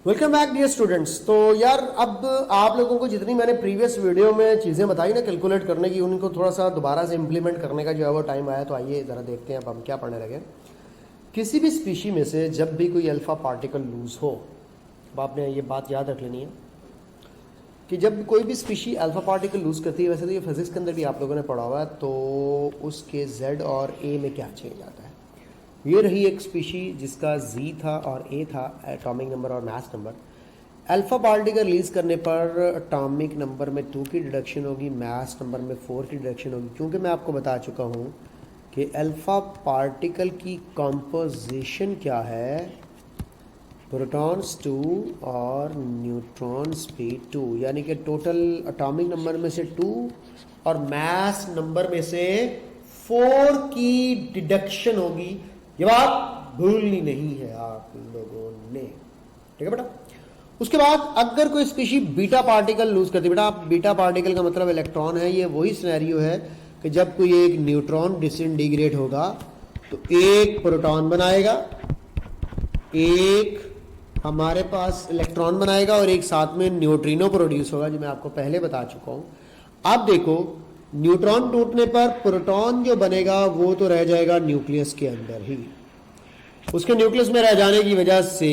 Welcome back dear students. तो यार अब आप लोगों को जितनी मैंने प्रीवियस वीडियो में चीज़ें बताई ना कैलकुलेट करने की, उनको थोड़ा सा दोबारा से इम्प्लीमेंट करने का जो है वो टाइम आया। तो आइए ज़रा देखते हैं अब हम क्या पढ़ने लगे। किसी भी स्पीशी में से जब भी कोई अल्फ़ा पार्टिकल लूज़ हो, अब आपने ये बात याद रख लेनी है कि जब कोई भी स्पीशी अल्फ़ा पार्टिकल लूज़ करती है, वैसे तो ये फिजिक्स के अंदर भी आप लोगों ने पढ़ा हुआ है, तो उसके Z और A में क्या चेंज आता है। ये रही एक स्पीशी जिसका Z था और A था, एटॉमिक नंबर और mass number. Alpha particle release करने पर एटॉमिक नंबर में 2 की डिडक्शन होगी, मास नंबर में 4 की डिडक्शन होगी, क्योंकि मैं आपको बता चुका हूँ कि अल्फ़ा पार्टिकल की कंपोजिशन क्या है, प्रोटॉन्स 2 और न्यूट्रॉन्स भी 2, यानी कि टोटल एटॉमिक नंबर में से 2 और मास नंबर में से 4 की डिडक्शन होगी। ये बात भूलनी नहीं है आप लोगों ने, ठीक है बेटा। उसके बाद अगर कोई स्पीशी बीटा पार्टिकल लूज करती है, बेटा आप बीटा पार्टिकल का मतलब इलेक्ट्रॉन है, ये वही सिनेरियो है कि जब कोई एक न्यूट्रॉन डिसइंटीग्रेट होगा तो एक प्रोटॉन बनाएगा, एक हमारे पास इलेक्ट्रॉन बनाएगा और एक साथ में न्यूट्रिनो प्रोड्यूस होगा, जो मैं आपको पहले बता चुका हूं। अब देखो न्यूट्रॉन टूटने पर प्रोटॉन जो बनेगा वो तो रह जाएगा न्यूक्लियस के अंदर ही। उसके न्यूक्लियस में रह जाने की वजह से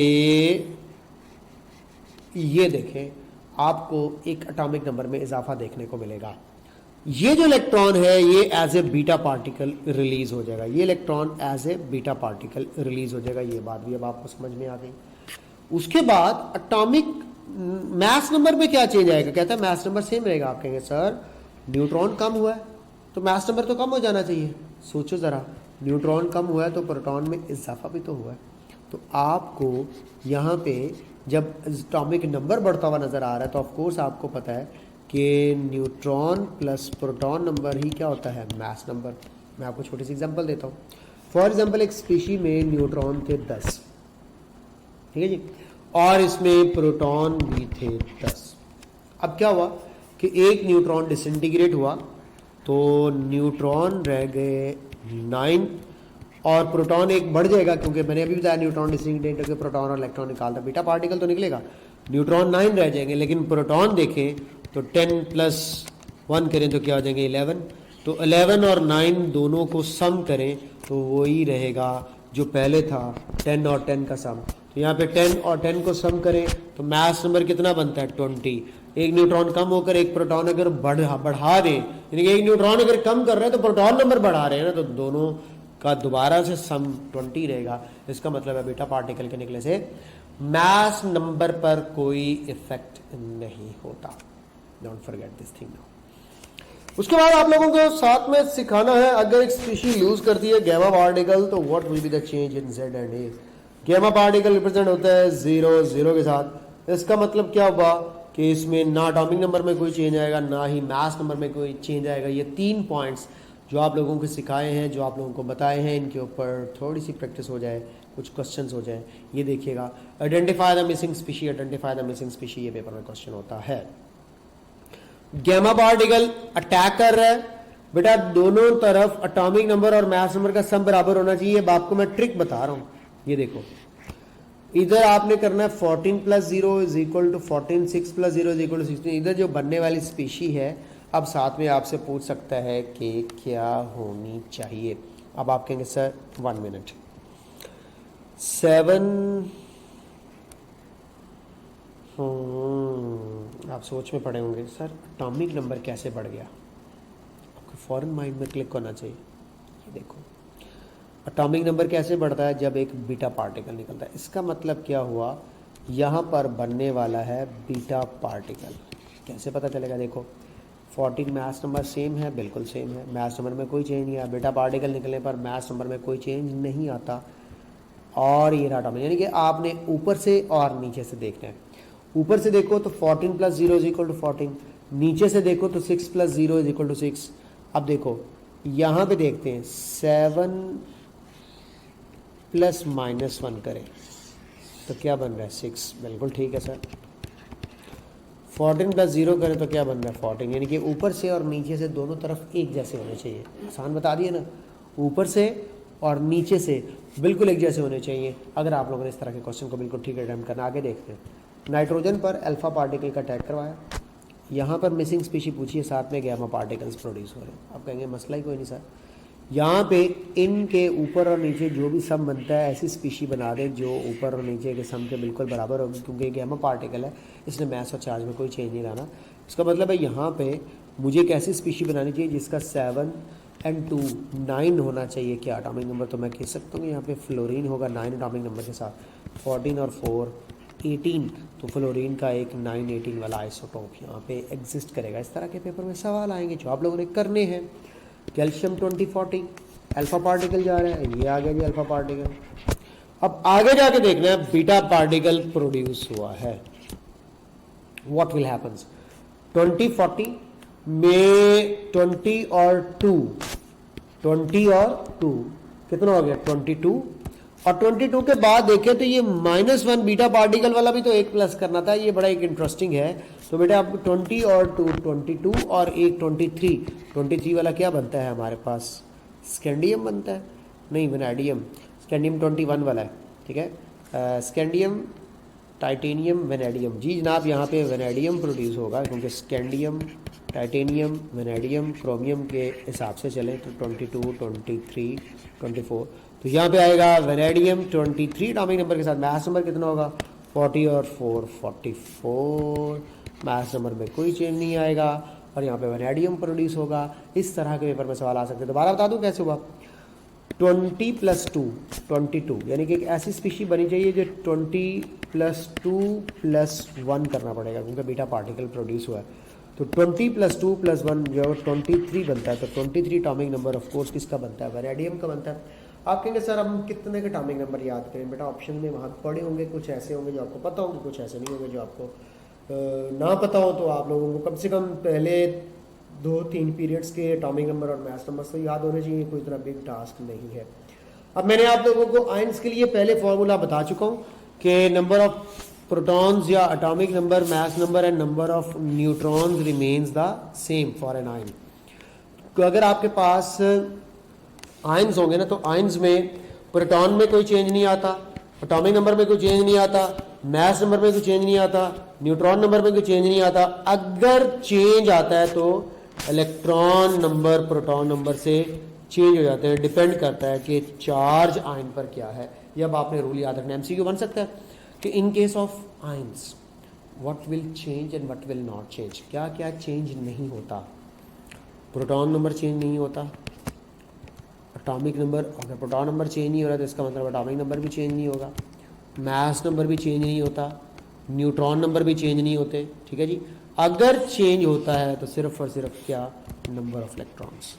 ये देखें आपको एक एटॉमिक नंबर में इजाफा देखने को मिलेगा। ये जो इलेक्ट्रॉन है ये as a beta particle release हो जाएगा, ये electron as a beta particle release हो जाएगा। ये बात भी अब आपको समझ में आ गई। उसके बाद एटॉमिक मास नंबर में क्या चेंज आएगा, कहता है मास नंबर सेम रहेगा। आप कहेंगे सर न्यूट्रॉन कम हुआ है तो मास नंबर तो कम हो जाना चाहिए। सोचो ज़रा, न्यूट्रॉन कम हुआ है तो प्रोटॉन में इजाफा भी तो हुआ है। तो आपको यहाँ पे जब एटॉमिक नंबर बढ़ता हुआ नज़र आ रहा है तो ऑफकोर्स आपको पता है कि न्यूट्रॉन प्लस प्रोटॉन नंबर ही क्या होता है, मास नंबर। मैं आपको छोटी सी एग्जांपल देता हूँ। फॉर एग्जांपल एक स्पीशी में न्यूट्रॉन थे 10, ठीक है जी, और इसमें प्रोटॉन भी थे 10। अब क्या हुआ कि एक न्यूट्रॉन डिसइंटीग्रेट हुआ तो न्यूट्रॉन रह गए 9 और प्रोटॉन एक बढ़ जाएगा, क्योंकि मैंने अभी बताया न्यूट्रॉन डिसइंटीग्रेट करके प्रोटॉन और इलेक्ट्रॉन निकालता, बीटा पार्टिकल तो निकलेगा। न्यूट्रॉन 9 रह जाएंगे, लेकिन प्रोटॉन देखें तो 10 + 1 करें तो क्या हो जाएंगे 11। तो 11 और 9 दोनों को सम करें तो वही रहेगा जो पहले था, 10 और 10 का सम। तो यहाँ पे 10 और 10 को सम करें तो मास नंबर कितना बनता है 20। एक न्यूट्रॉन कम होकर एक प्रोटॉन अगर बढ़ा रहे, यानी कि एक न्यूट्रॉन अगर कम कर रहे हैं तो प्रोटॉन नंबर बढ़ा रहे हैं ना, तो दोनों का दोबारा से सम 20 रहेगा। इसका मतलब है बीटा पार्टिकल के निकले से मास नंबर पर कोई इफेक्ट नहीं होता। Don't forget this thing now. उसके बाद आप लोगों को साथ में सिखाना है, अगर एक स्पीशी लूज करती है गैमा पार्टिकल तो what will be the change in Z and A। Gamma particle represent होता है 0 0 के साथ। इसका मतलब क्या हुआ कि इसमें ना एटॉमिक नंबर में कोई चेंज आएगा, ना ही मास नंबर में कोई चेंज आएगा। ये 3 पॉइंट्स जो आप लोगों को सिखाए हैं, जो आप लोगों को बताए हैं, इनके ऊपर थोड़ी सी प्रैक्टिस हो जाए, कुछ क्वेश्चंस हो जाए। ये देखिएगा, identify the missing species, identify the missing species, ये पेपर में क्वेश्चन होता है। गैमा पार्टिकल अटैक कर रहा है, बेटा दोनों तरफ एटॉमिक नंबर और मास नंबर का सम बराबर होना चाहिए। अब आपको मैं ट्रिक बता रहा हूँ, ये देखो इधर आपने करना है 14 + 0 = 14, 6 + 0 = 16। इधर जो बनने वाली स्पीशी है, अब साथ में आपसे पूछ सकता है कि क्या होनी चाहिए। अब आप कहेंगे सर 1 मिनट, 7 आप सोच में पड़े होंगे सर एटॉमिक नंबर कैसे बढ़ गया। आपको फॉरन माइंड में क्लिक करना चाहिए। ये देखो एटॉमिक नंबर कैसे बढ़ता है, जब एक बीटा पार्टिकल निकलता है। इसका मतलब क्या हुआ, यहाँ पर बनने वाला है बीटा पार्टिकल। कैसे पता चलेगा, देखो 14 मास नंबर सेम है, बिल्कुल सेम है, मास नंबर में कोई चेंज नहीं आया। बीटा पार्टिकल निकलने पर मास नंबर में कोई चेंज नहीं आता। और ये एटॉमिक, यानी कि आपने ऊपर से और नीचे से देखना है। ऊपर से देखो तो 14 + 0 = 14, नीचे से देखो तो 6 + 0 = 6। अब देखो यहाँ पे देखते हैं 7 + -1 करें तो क्या बन रहा है 6, बिल्कुल ठीक है सर। 14 + 0 करें तो क्या बन रहा है 14, यानी कि ऊपर से और नीचे से दोनों तरफ एक जैसे होने चाहिए। आसान बता दिए ना, ऊपर से और नीचे से बिल्कुल एक जैसे होने चाहिए। अगर आप लोगों ने इस तरह के क्वेश्चन को बिल्कुल ठीक अटेम्प्ट करना, आगे देखते हैं। नाइट्रोजन पर अल्फा पार्टिकल का अटैक करवाया, यहाँ पर मिसिंग स्पीशी पूछी है, साथ में गैमा पार्टिकल्स प्रोड्यूस हो रहे हैं। आप कहेंगे मसला ही कोई नहीं सर, यहाँ पे इनके ऊपर और नीचे जो भी सम बनता है ऐसी स्पीशी बना दें जो ऊपर और नीचे के सम के बिल्कुल बराबर होगी, क्योंकि गैमा पार्टिकल है इसलिए मैस और चार्ज में कोई चेंज नहीं लाना। इसका मतलब है यहाँ पे मुझे एक ऐसी स्पीशी बनानी चाहिए जिसका 7 and 2 9 होना चाहिए। क्या एटॉमिक नंबर, तो मैं कह सकता हूँ यहाँ पे फ्लोरीन होगा 9 एटॉमिक नंबर के साथ, 14 और 4 18, तो फ्लोरीन का एक 918 वाला आइसोटोप यहाँ पे एग्जिस्ट करेगा। इस तरह के पेपर में सवाल आएंगे जो आप लोगों ने करने हैं। कैल्शियम 2040 अल्फा पार्टिकल जा रहा है, ये आ गया जी अल्फा पार्टिकल। अब आगे जाके देखना है बीटा पार्टिकल प्रोड्यूस हुआ है, व्हाट विल हैपन्स। 2040 में 20 और 2 कितना हो गया 22, और 22 के बाद देखें तो ये -1 बीटा पार्टिकल वाला भी तो एक प्लस करना था, ये बड़ा एक इंटरेस्टिंग है। तो बेटा आप 20 और 2 22 और एक 23 वाला क्या बनता है हमारे पास, स्कैंडियम बनता है, नहीं वैनेडियम, स्कैंडियम 21 वाला है, ठीक है। स्कैंडियम टाइटेनियम वैनेडियम, जी जनाब यहाँ पे वैनेडियम प्रोड्यूस होगा, क्योंकि स्कैंडियम टाइटेनियम वैनेडियम क्रोमियम के हिसाब से चले तो 22 23 24, तो यहाँ पे आएगा वैनेडियम 23 एटॉमिक नंबर के साथ, मास नंबर कितना होगा 40 और 4 44, मास नंबर में कोई चेंज नहीं आएगा, और यहाँ पे वैनेडियम प्रोड्यूस होगा। इस तरह के पेपर में सवाल आ सकते हैं। दोबारा बता दूँ कैसे हुआ, 20 + 2 22, यानी कि एक ऐसी स्पीशी बनी चाहिए जो 20 + 2 + 1 करना पड़ेगा, क्योंकि बीटा पार्टिकल प्रोड्यूस हुआ है। तो 20 + 2 + 1 जो 23 बनता है, तो 23 एटॉमिक नंबर ऑफ कोर्स किसका बनता है, वैनेडियम का बनता है। आप कहेंगे सर हम कितने के एटॉमिक नंबर याद करें, बेटा ऑप्शन में वहाँ पढ़े होंगे, कुछ ऐसे होंगे जो आपको पता होंगे, कुछ ऐसे नहीं होंगे जो आपको ना पता हो। तो आप लोगों को कम से कम पहले 2-3 पीरियड्स के एटॉमिक नंबर और मैथ्स नंबर तो याद होने चाहिए, कोई इतना बिग टास्क नहीं है। अब मैंने आप लोगों को आयंस के लिए पहले फॉर्मूला बता चुका हूँ कि नंबर ऑफ प्रोटॉन्स या atomic number, mass number and number of neutrons remains the same for an ion. तो अगर आपके पास आयंस होंगे ना, तो आयंस में प्रोटॉन में कोई चेंज नहीं आता, एटॉमिक नंबर में कोई चेंज नहीं आता, मास नंबर में कोई चेंज नहीं आता, न्यूट्रॉन नंबर में कोई चेंज नहीं आता। अगर चेंज आता है तो इलेक्ट्रॉन नंबर प्रोटॉन नंबर से चेंज हो जाते हैं, डिपेंड करता है कि चार्ज आयन पर क्या है। ये अब आपने रूल याद रखना, एमसीक्यू बन सकता है कि in case of ions what will change and what will not change, क्या क्या चेंज नहीं होता। प्रोटॉन नंबर चेंज नहीं होता, एटॉमिक नंबर, अगर प्रोटॉन नंबर चेंज नहीं हो रहा तो इसका मतलब एटॉमिक नंबर भी चेंज नहीं होगा, मास नंबर भी चेंज नहीं होता, न्यूट्रॉन नंबर भी चेंज नहीं होते, ठीक है जी। अगर चेंज होता है तो सिर्फ और सिर्फ क्या, नंबर ऑफ इलेक्ट्रॉन्स,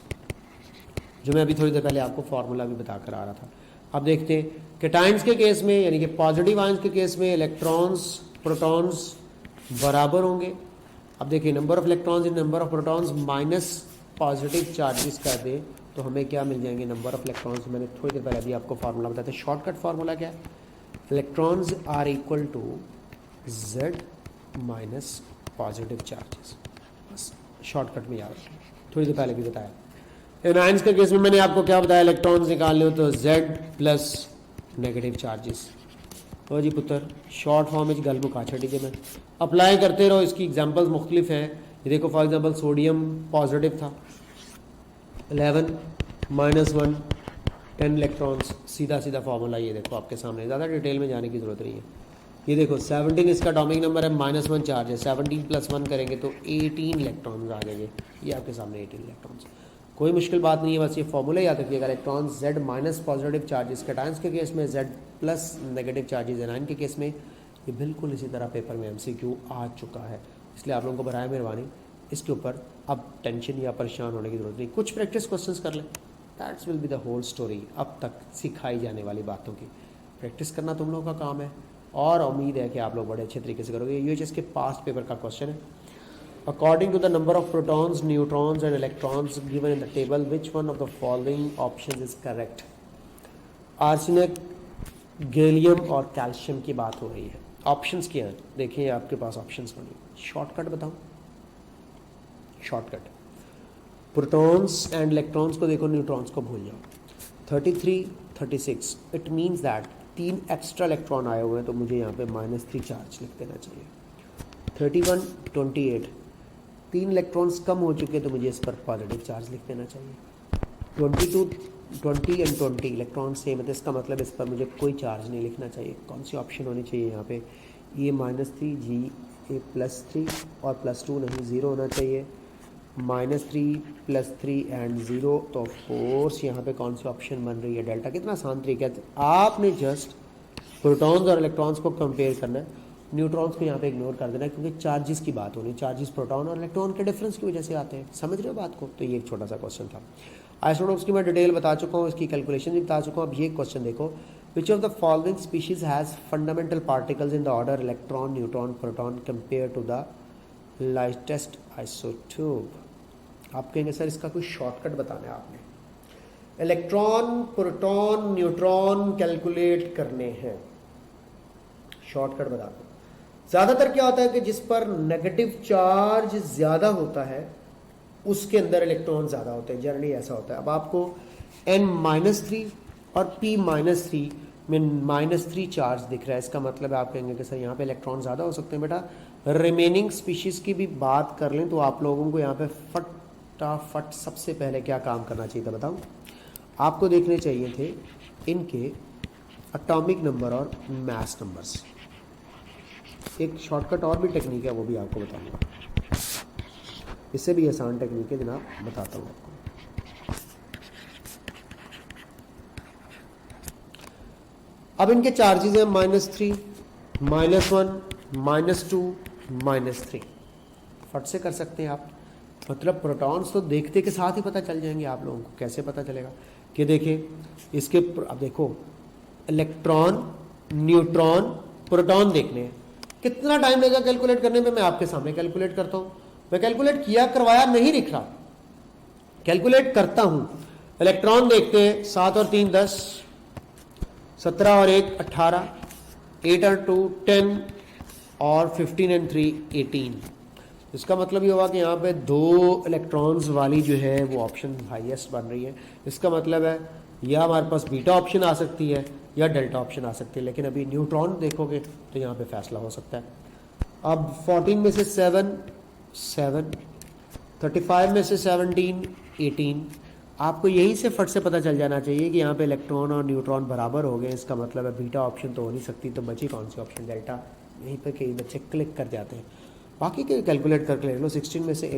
जो मैं अभी थोड़ी देर पहले आपको फार्मूला भी बता कर आ रहा था। अब देखते हैं कैटायंस के केस में, यानी कि पॉजिटिव आयंस के केस में इलेक्ट्रॉन्स प्रोटॉन्स बराबर होंगे। अब देखिए number of electrons in number of protons minus positive charges कर दे तो हमें क्या मिल जाएंगे, नंबर ऑफ इलेक्ट्रॉन्स। मैंने थोड़ी देर पहले अभी आपको फार्मूला बताया था, शॉर्टकट फार्मूला क्या है, electrons are equal to Z minus positive charges, बस शॉर्टकट में याद रखें, थोड़ी देर पहले भी बताया। इन आयंस के केस में मैंने आपको क्या बताया, इलेक्ट्रॉन्स निकालने हो तो Z प्लस नेगेटिव चार्जेस। तो जी पुत्र शॉर्ट फॉर्म में गल मुका छड़ी मैं अप्लाई करते रहो, इसकी एग्जांपल्स मुख्तलिफ हैं। ये देखो फॉर एग्जांपल सोडियम पॉजिटिव था, 11 -1 10 इलेक्ट्रॉन्स, सीधा सीधा फार्मूला ये देखो आपके सामने, ज़्यादा डिटेल में जाने की ज़रूरत नहीं है। ये देखो 17 इसका एटॉमिक नंबर है, -1 चार्ज है, 17 + 1 करेंगे तो 18 इलेक्ट्रॉन्स आ जाएंगे। ये आपके सामने 18 इलेक्ट्रॉन्स, कोई मुश्किल बात नहीं है, बस ये फॉर्मूला याद रखिएगा। Electron Z minus positive charges cations के केस में, Z plus negative charges anion के केस में। ये बिल्कुल इसी तरह पेपर में MCQ आ चुका है, इसलिए आप लोगों को बराए मेहरबानी इसके ऊपर अब टेंशन या परेशान होने की जरूरत नहीं। कुछ प्रैक्टिस क्वेश्चंस कर लें, that's will be the whole story. अब तक सिखाई जाने वाली बातों की प्रैक्टिस करना तुम लोगों का काम है, और उम्मीद है कि आप लोग बड़े अच्छे तरीके से करोगे। UHS के पास्ट पेपर का क्वेश्चन है, according to the number of protons, neutrons and electrons given in the table, which one of the following options is correct? Arsenic, gallium और कैल्शियम की बात हो रही है। ऑप्शंस क्या हैं, देखिए आपके पास ऑप्शंस बने। शॉर्टकट बताऊं, शॉर्टकट प्रोटॉन्स एंड इलेक्ट्रॉन्स को देखो, न्यूट्रॉन्स को भूल जाओ। 33 36, it means that 3 extra electron आए हुए हैं तो मुझे यहाँ पे -3 चार्ज लिख देना चाहिए। 31 28 3 इलेक्ट्रॉन्स कम हो चुके तो मुझे इस पर पॉजिटिव चार्ज लिख देना चाहिए। 22 20 एंड 20 इलेक्ट्रॉन सेम है तो इसका मतलब इस पर मुझे कोई चार्ज नहीं लिखना चाहिए। कौन सी ऑप्शन होनी चाहिए यहाँ पे? ये -3 जी ए +3 और +2 नहीं, 0 होना चाहिए। -3 +3 एंड 0 तो ऑफ कोर्स यहाँ पे कौन सी ऑप्शन बन रही है? डेल्टा। कितना आसान तरीका है, आपने जस्ट प्रोटॉन्स और इलेक्ट्रॉन्स को कंपेयर करना है, न्यूट्रॉन्स को यहाँ पे इग्नोर कर देना है क्योंकि चार्जेस की बात हो रही है। चार्जेस प्रोटॉन और इलेक्ट्रॉन के डिफरेंस की वजह से आते हैं। समझ रहे हो बात को? तो ये एक छोटा सा क्वेश्चन था। आइसोटोप्स की मैं डिटेल बता चुका हूँ, इसकी कैलकुलेशन भी बता चुका हूँ। अब ये क्वेश्चन देखो, which of the following species has fundamental particles in the order electron neutron proton compare to the lightest isotope. आप कहेंगे सर इसका कोई शॉर्टकट बताना है आपने। इलेक्ट्रॉन प्रोटॉन न्यूट्रॉन कैलकुलेट करने हैं, शॉर्टकट बता दो। ज़्यादातर क्या होता है कि जिस पर नेगेटिव चार्ज ज़्यादा होता है उसके अंदर इलेक्ट्रॉन ज़्यादा होते हैं, जनरली ऐसा होता है। अब आपको n-3 और p-3 में -3 चार्ज दिख रहा है, इसका मतलब है आप कहेंगे कि सर यहाँ पे इलेक्ट्रॉन ज़्यादा हो सकते हैं। बेटा रिमेनिंग स्पीशीज़ की भी बात कर लें तो आप लोगों को यहाँ पे फटाफट सबसे पहले क्या काम करना चाहिए था बताऊँ? आपको देखने चाहिए थे इनके एटॉमिक नंबर और मास नंबर्स। एक शॉर्टकट और भी टेक्निक है, वो भी आपको बताऊंगा, इससे भी आसान टेक्निक है जनाब, बताता हूँ आपको। अब इनके चार्जेस हैं -3 -1 -2 -3। फट से कर सकते हैं आप, मतलब प्रोटॉन्स तो देखते के साथ ही पता चल जाएंगे आप लोगों को। कैसे पता चलेगा कि देखिए इसके, अब देखो इलेक्ट्रॉन न्यूट्रॉन प्रोटॉन देखने हैं, कितना टाइम लगेगा कैलकुलेट करने में? मैं आपके सामने कैलकुलेट करता हूं। मैं कैलकुलेट किया करवाया नहीं लिख रहा, कैलकुलेट करता हूं। इलेक्ट्रॉन देखते हैं, 7 और 3 10, 17 और 1 18, 8 और 2 10 और 15 एंड 3 18। इसका मतलब ये होगा कि यहाँ पे 2 इलेक्ट्रॉन्स वाली जो है वो ऑप्शन हाईएस्ट बन रही है। इसका मतलब है या हमारे पास बीटा ऑप्शन आ सकती है या डेल्टा ऑप्शन आ सकती है, लेकिन अभी न्यूट्रॉन देखोगे तो यहाँ पे फैसला हो सकता है। अब 14 में से 7 7, 35 में से 17 18। आपको यहीं से फट से पता चल जाना चाहिए कि यहाँ पे इलेक्ट्रॉन और न्यूट्रॉन बराबर हो गए। इसका मतलब है बीटा ऑप्शन तो हो नहीं सकती, तो बची कौन सी ऑप्शन? डेल्टा। यहीं पर कई बच्चे क्लिक कर जाते हैं। बाकी के कैलकुलेट करके ले लो। 16 में से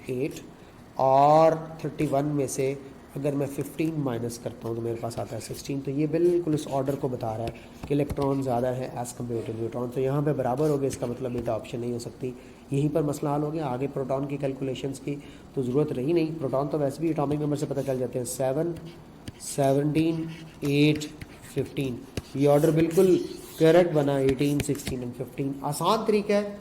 8 और 31 में से अगर मैं 15 माइनस करता हूँ तो मेरे पास आता है 16। तो ये बिल्कुल इस ऑर्डर को बता रहा है कि इलेक्ट्रॉन ज़्यादा है एज़ कम्पेयर टू न्यूट्रॉन। तो यहाँ पे बराबर हो गया, इसका मतलब बीटा ऑप्शन नहीं हो सकती। यहीं पर मसला हल हो गया। आगे प्रोटॉन की कैलकुलेशंस की तो ज़रूरत रही नहीं। प्रोटॉन तो वैसे भी एटॉमिक नंबर से पता चल जाते हैं। 7 17 8 15, ये ऑर्डर बिल्कुल करेक्ट बना। 18 16 एंड 15 आसान तरीका है,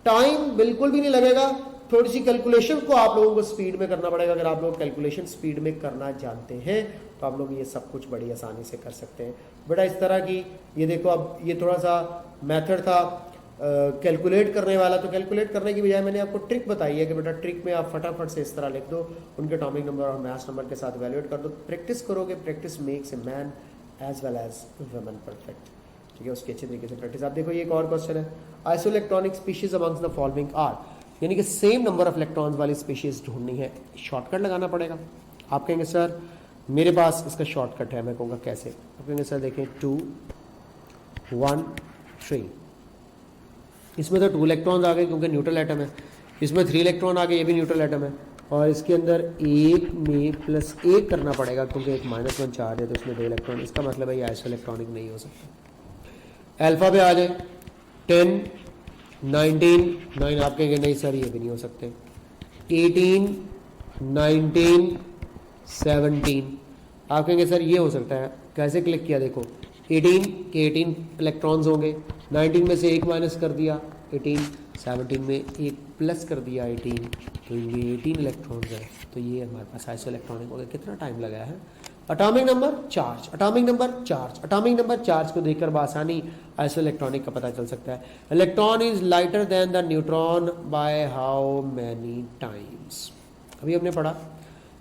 टाइम बिल्कुल भी नहीं लगेगा। थोड़ी सी कैलकुलेशन को आप लोगों को स्पीड में करना पड़ेगा। अगर आप लोग कैलकुलेशन स्पीड में करना जानते हैं तो आप लोग ये सब कुछ बड़ी आसानी से कर सकते हैं। बेटा इस तरह की ये देखो, अब ये थोड़ा सा मेथड था कैलकुलेट करने वाला, तो कैलकुलेट करने की बजाय मैंने आपको ट्रिक बताई है कि बेटा ट्रिक में आप फटाफट से इस तरह लिख दो, उनके एटॉमिक नंबर और मास नंबर के साथ वैल्यूएट कर दो। प्रैक्टिस करोगे, practice makes a man as well as woman perfect. ठीक है, उसकी अच्छी तरीके से प्रैक्टिस। आप देखो ये एक और क्वेश्चन है, isoelectronic species amongst the following are, यानी कि सेम नंबर ऑफ इलेक्ट्रॉन्स वाली स्पीशीज ढूंढनी है। शॉर्टकट लगाना पड़ेगा। आप कहेंगे सर मेरे पास इसका शॉर्टकट है। मैं कहूँगा कैसे? आप कहेंगे सर देखें 2 1 3, इसमें तो 2 इलेक्ट्रॉन्स आ गए क्योंकि न्यूट्रल एटम है। इसमें 3 इलेक्ट्रॉन आ गए, ये भी न्यूट्रल एटम है। और इसके अंदर 1 में +1 करना पड़ेगा क्योंकि एक -1 चार्ज है तो इसमें 2 इलेक्ट्रॉन। इसका मतलब है ये आइसोइलेक्ट्रॉनिक नहीं हो सकता। अल्फा पे आ जाए 10 19 9, आप कहेंगे नहीं सर ये भी नहीं हो सकते। 18 19 17, आप कहेंगे सर ये हो सकता है। कैसे क्लिक किया? देखो 18 के 18 इलेक्ट्रॉन्स होंगे, 19 में से 1 माइनस कर दिया 18, 17 में 1 प्लस कर दिया 18, तो ये 18 इलेक्ट्रॉन्स है। तो ये हमारे पास आइसोइलेक्ट्रॉनिक हो गया। कितना टाइम लगाया है? Atomic number charge, atomic number charge, atomic number charge को देखकर बआसानी आइसोइलेक्ट्रॉनिक का पता चल सकता है। Electron is lighter than the neutron by how many times. अभी हमने पढ़ा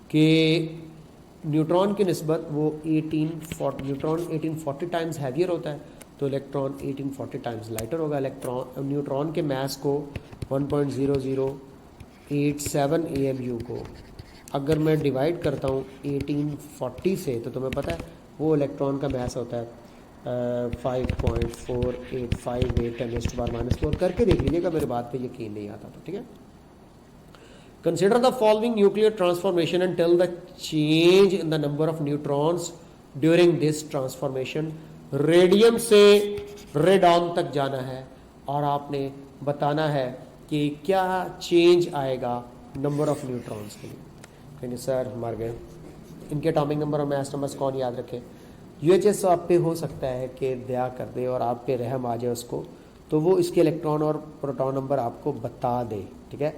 कि न्यूट्रॉन की निस्बत वो 1840 न्यूट्रॉन 1840 टाइम्स हैवियर होता है, तो इलेक्ट्रॉन 1840 टाइम्स लाइटर होगा। इलेक्ट्रॉन न्यूट्रॉन के मास को 1.0087 AMU को अगर मैं डिवाइड करता हूँ 1840 से, तो तुम्हें पता है वो इलेक्ट्रॉन का मास होता है 5.4858 10⁻⁻⁴ करके देख लीजिएगा, मेरे बात पे यकीन नहीं आता तो ठीक है। Consider the following nuclear transformation and tell the change in the number of neutrons during this transformation। Radium से रेडॉन तक जाना है और आपने बताना है कि क्या चेंज आएगा नंबर ऑफ न्यूट्रॉन्स के लिए। कहेंगे सर मर गए, इनके एटॉमिक नंबर और मास नंबर्स कौन याद रखे। UHS आप पे हो सकता है कि दया कर दे और आप पे रहम आ जाए उसको, तो वो इसके इलेक्ट्रॉन और प्रोटॉन नंबर आपको बता दे, ठीक है।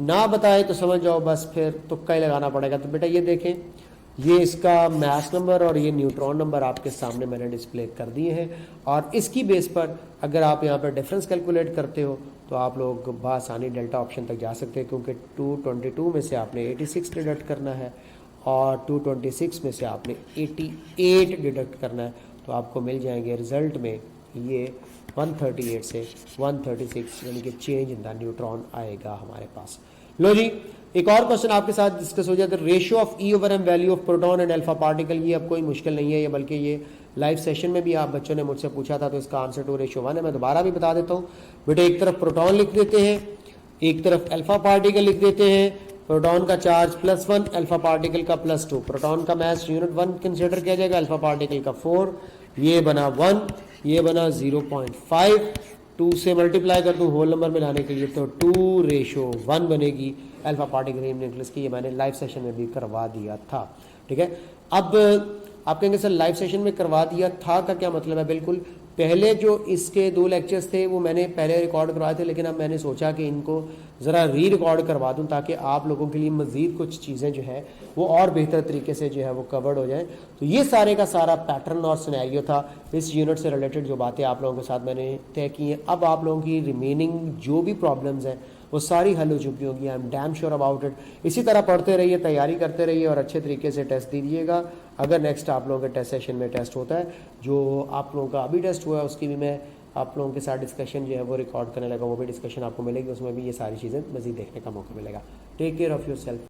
ना बताए तो समझ जाओ बस फिर तुक्का ही लगाना पड़ेगा। तो बेटा ये देखें, ये इसका मास नंबर और ये न्यूट्रॉन नंबर आपके सामने मैंने डिस्प्ले कर दिए हैं, और इसकी बेस पर अगर आप यहाँ पर डिफरेंस कैलकुलेट करते हो तो आप लोग बआसानी डेल्टा ऑप्शन तक जा सकते हैं, क्योंकि 222 में से आपने 86 डिडक्ट करना है और 226 में से आपने 88 डिडक्ट करना है, तो आपको मिल जाएंगे रिजल्ट में ये 138 से 136 यानी कि चेंज इन द न्यूट्रॉन आएगा हमारे पास। लो जी, एक और क्वेश्चन आपके साथ डिस्कस हो जाता है, ratio of E/m value of proton and alpha particle. ये अब कोई मुश्किल नहीं है, ये बल्कि ये लाइव सेशन में भी आप बच्चों ने मुझसे पूछा था, तो इसका आंसर 2:1 है। मैं दोबारा भी बता देता हूँ बेटे, एक तरफ प्रोटॉन लिख देते हैं, एक तरफ अल्फा पार्टिकल लिख देते हैं। प्रोटॉन का चार्ज +1, अल्फा पार्टिकल का +2। प्रोटॉन का मास यूनिट 1 कंसिडर किया जाएगा, अल्फा पार्टिकल का 4, ये बना 1, ये बना 0.5। 2 से मल्टीप्लाई कर दूं होल नंबर में लाने के लिए तो 2:1 बनेगी अल्फा पार्टिकल न्यूक्लियस की। ये मैंने लाइव सेशन में भी करवा दिया था, ठीक है। अब आप कहेंगे सर लाइव सेशन में करवा दिया था का क्या मतलब है। बिल्कुल, पहले जो इसके 2 लेक्चर्स थे वो मैंने पहले रिकॉर्ड करवाए थे, लेकिन अब मैंने सोचा कि इनको ज़रा री रिकॉर्ड करवा दूं ताकि आप लोगों के लिए मज़ीद कुछ चीज़ें जो है वो और बेहतर तरीके से जो है वो कवर्ड हो जाए। तो ये सारे का सारा पैटर्न और सिनेरियो था, इस यूनिट से रिलेटेड जो बातें आप लोगों के साथ मैंने तय की हैं। अब आप लोगों की रिमेनिंग जो भी प्रॉब्लम्स हैं वो सारी हल हो चुकी होंगी, I am damn sure about it. इसी तरह पढ़ते रहिए, तैयारी करते रहिए और अच्छे तरीके से टेस्ट दीजिएगा। अगर नेक्स्ट आप लोगों के टेस्ट सेशन में टेस्ट होता है, जो आप लोगों का अभी टेस्ट हुआ है उसकी भी मैं आप लोगों के साथ डिस्कशन जो है वो रिकॉर्ड करने लगा, वो भी डिस्कशन आपको मिलेगी, उसमें भी ये सारी चीज़ें मज़ीद देखने का मौका मिलेगा। Take care of your self.